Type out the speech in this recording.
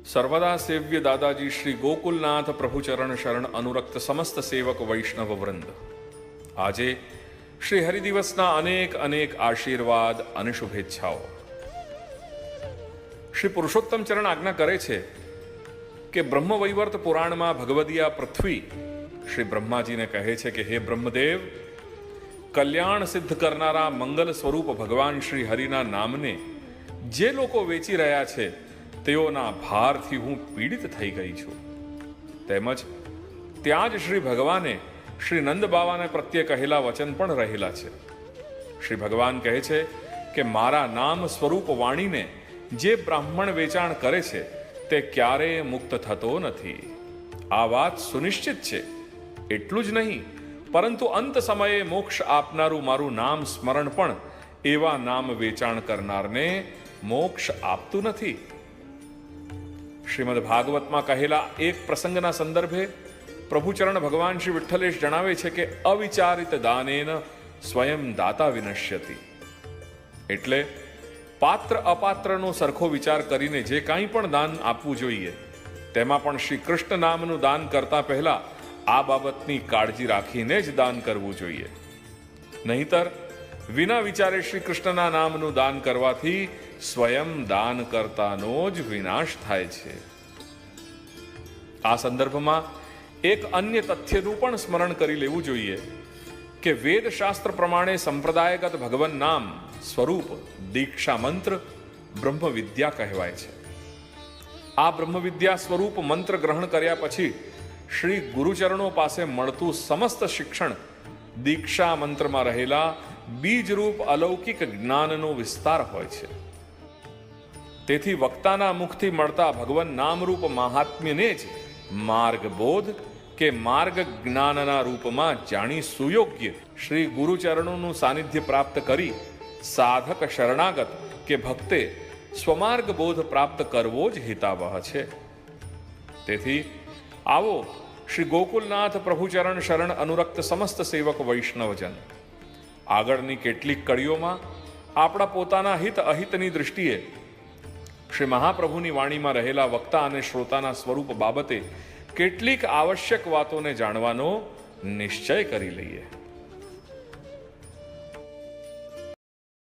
सर्वदा सेव्य दादाजी श्री गोकुलनाथ प्रभु चरण शरण अनुरक्त समस्त सेवक वैष्णव वृंद, આજે શ્રી હરિદિવસના અનેક અનેક આશીર્વાદ અને શુભેચ્છાઓ. શ્રી પુરુષોત્તમ ચરણ આજ્ઞા કરે છે કે બ્રહ્મવૈવર્ત પુરાણમાં ભગવદીયા પૃથ્વી શ્રી બ્રહ્માજીને કહે છે કે હે બ્રહ્મદેવ, કલ્યાણ સિદ્ધ કરનારા મંગલ સ્વરૂપ ભગવાન શ્રી હરિના નામને જે લોકો વેચી રહ્યા છે તેઓના ભારથી હું પીડિત થઈ ગઈ છું. તેમજ ત્યાં જ શ્રી ભગવાને શ્રી નંદ બાવાને પ્રત્યે કહેલા વચન પણ રહેલા છે. શ્રી ભગવાન કહે છે કે મારા નામ સ્વરૂપ વાણીને જે બ્રાહ્મણ વેચાણ કરે છે તે ક્યારેય મુક્ત થતો નથી. આ વાત સુનિશ્ચિત છે. એટલું જ નહીં, પરંતુ અંત સમયે મોક્ષ આપનારું મારું નામ સ્મરણ પણ એવા નામ વેચાણ કરનારને મોક્ષ આપતું નથી. શ્રીમદ ભાગવતમાં કહેલા એક પ્રસંગના સંદર્ભે પ્રભુચરણ ભગવાન શ્રી વિઠ્ઠલેશ જણાવે છે કે અવિચારિત દાનેન સ્વયં દાતા વિનશ્યતિ. એટલે પાત્ર અપાત્રનો સરખો વિચાર કરીને જે કાંઈ પણ દાન આપવું જોઈએ તેમાં પણ શ્રી કૃષ્ણ નામનું દાન કરતા પહેલા આ બાબતની કાળજી રાખીને જ દાન કરવું જોઈએ. નહીતર વિના વિચારે શ્રી કૃષ્ણના નામનું દાન કરવાથી સ્વયં દાન કરતાનો જ વિનાશ થાય છે. આ સંદર્ભમાં એક અન્ય તથ્યનું પણ સ્મરણ કરી લેવું જોઈએ કે વેદશાસ્ત્ર પ્રમાણે સંપ્રદાયગત ભગવાન નામ સ્વરૂપ દીક્ષા મંત્ર બ્રહ્મ વિદ્યા કહેવાય છે. આ બ્રહ્મ વિદ્યા સ્વરૂપ મંત્ર ગ્રહણ કર્યા પછી શ્રી ગુરુચરણો પાસે મળતું સમસ્ત શિક્ષણ દીક્ષા મંત્રમાં રહેલા બીજરૂપ અલૌકિક જ્ઞાનનો વિસ્તાર હોય છે. તેથી વક્તાના મુખથી મળતા ભગવાન નામરૂપ મહાત્મ્યને જ માર્ગબોધ કે માર્ગ જ્ઞાનના રૂપમાં જાણી સુયોગ્ય શ્રી ગુરુચરણોનું સાનિધ્ય પ્રાપ્ત કરી સાધક શરણાગત કે ભક્તે સ્વમાર્ગ બોધ પ્રાપ્ત કરવો જ હિતાવહ છે. તેથી આવો શ્રી ગોકુલનાથ પ્રભુચરણ શરણ અનુરક્ત સમસ્ત સેવક વૈષ્ણવજન, આગળની કેટલીક કડીઓમાં આપણા પોતાના હિત અહિતની દૃષ્ટિએ શ્રી મહાપ્રભુની વાણીમાં રહેલા વક્તા અને શ્રોતાના સ્વરૂપ બાબતે કેટલીક આવશ્યક વાતોને જાણવાનો નિશ્ચય કરી લઈએ.